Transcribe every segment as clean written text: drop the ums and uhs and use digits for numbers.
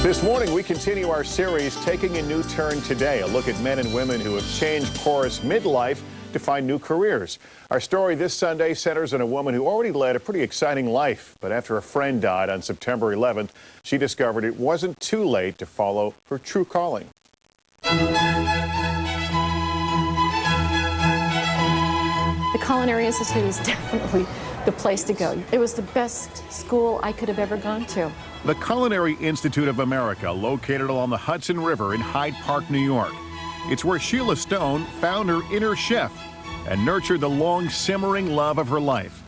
This morning, we continue our series, Taking a New Turn Today, a look at men and women who have changed course midlife to find new careers. Our story this Sunday centers on a woman who already led a pretty exciting life, but after a friend died on September 11th, she discovered it wasn't too late to follow her true calling. The Culinary Institute is definitely the place to go. It was the best school I could have ever gone to. The Culinary Institute of America, located along the Hudson River in Hyde Park, New York. It's where Sheila Stone found her inner chef and nurtured the long simmering love of her life.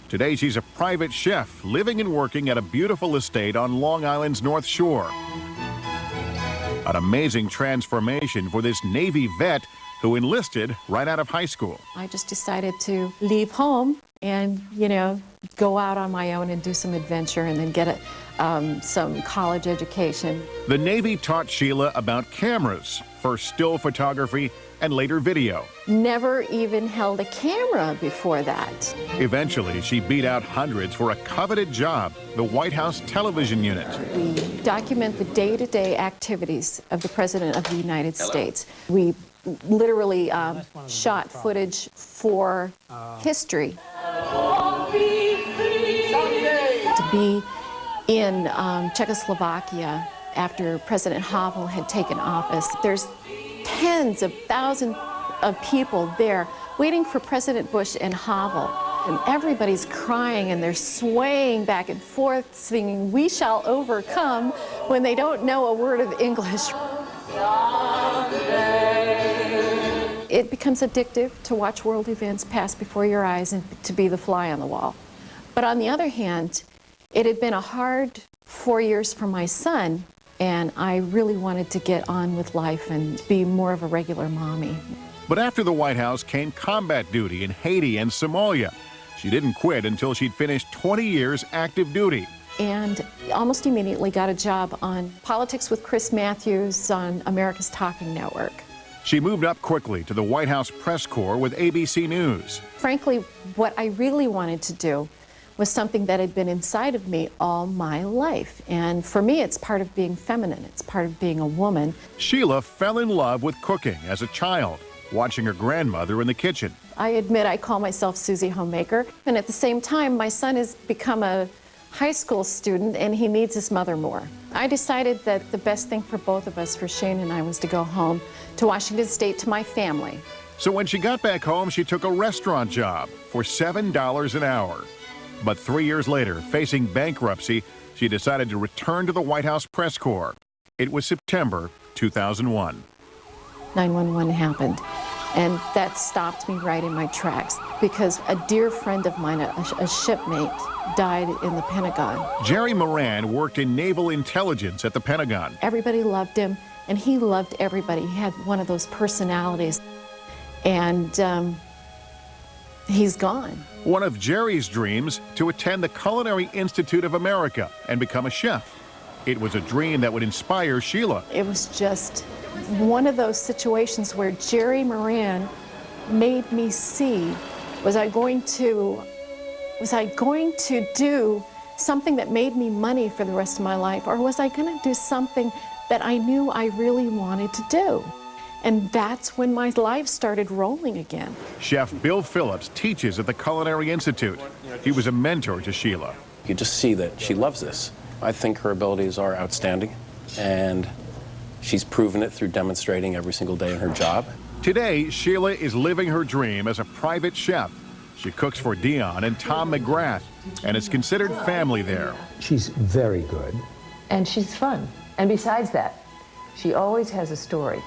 Today, she's a private chef living and working at a beautiful estate on Long Island's North Shore. An amazing transformation for this Navy vet who enlisted right out of high school. I just decided to leave home and, go out on my own and do some adventure and then get some college education. The Navy taught Sheila about cameras, first still photography and later video. Never even held a camera before that. Eventually, she beat out hundreds for a coveted job, the White House television unit. We document the day-to-day activities of the President of the United States. We literally shot footage for history. To be in Czechoslovakia after President Havel had taken office, there's tens of thousands of people there waiting for President Bush and Havel. And everybody's crying and they're swaying back and forth singing, "We shall overcome," when they don't know a word of English. It becomes addictive to watch world events pass before your eyes and to be the fly on the wall. But on the other hand, it had been a hard 4 years for my son, and I really wanted to get on with life and be more of a regular mommy. But after the White House came combat duty in Haiti and Somalia. She didn't quit until she'd finished 20 years active duty. And almost immediately got a job on Politics with Chris Matthews on America's Talking Network. She moved up quickly to the White House press corps with ABC News. Frankly, what I really wanted to do was something that had been inside of me all my life. And for me, it's part of being feminine. It's part of being a woman. Sheila fell in love with cooking as a child, watching her grandmother in the kitchen. I admit I call myself Susie Homemaker. And at the same time, my son has become a high school student and he needs his mother more. I decided that the best thing for both of us, for Shane and I, was to go home to Washington State to my family. So when she got back home, she took a restaurant job for $7 an hour. But 3 years later, facing bankruptcy, she decided to return to the White House press corps. It was September 2001. 9/11 happened, and that stopped me right in my tracks because a dear friend of mine, a shipmate, died in the Pentagon. Jerry Moran worked in naval intelligence at the Pentagon. Everybody loved him, and he loved everybody. He had one of those personalities, and he's gone. One of Jerry's dreams, to attend the Culinary Institute of America and become a chef. It was a dream that would inspire Sheila. It was just one of those situations where Jerry Moran made me see, was I going to do something that made me money for the rest of my life, or was I going to do something that I knew I really wanted to do? And that's when my life started rolling again. Chef Bill Phillips teaches at the Culinary Institute. He was a mentor to Sheila. You just see that she loves this. I think her abilities are outstanding, and she's proven it through demonstrating every single day in her job. Today, Sheila is living her dream as a private chef. She cooks for Dion and Tom McGrath, and is considered family there. She's very good. And she's fun. And besides that, she always has a story.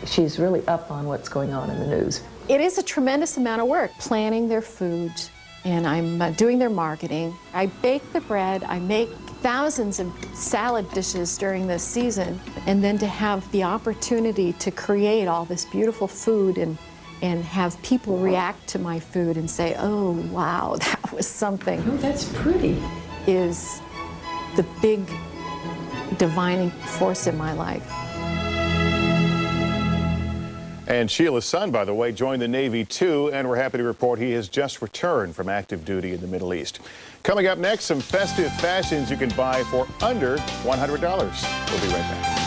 She's really up on what's going on in the news. It is a tremendous amount of work, planning their food, and I'm doing their marketing. I bake the bread, I make thousands of salad dishes during this season, and then to have the opportunity to create all this beautiful food and have people react to my food and say, "Oh, wow, that was something." Oh, that's pretty. Is the big divining force in my life. And Sheila's son, by the way, joined the Navy too, and we're happy to report he has just returned from active duty in the Middle East. Coming up next, some festive fashions you can buy for under $100. We'll be right back.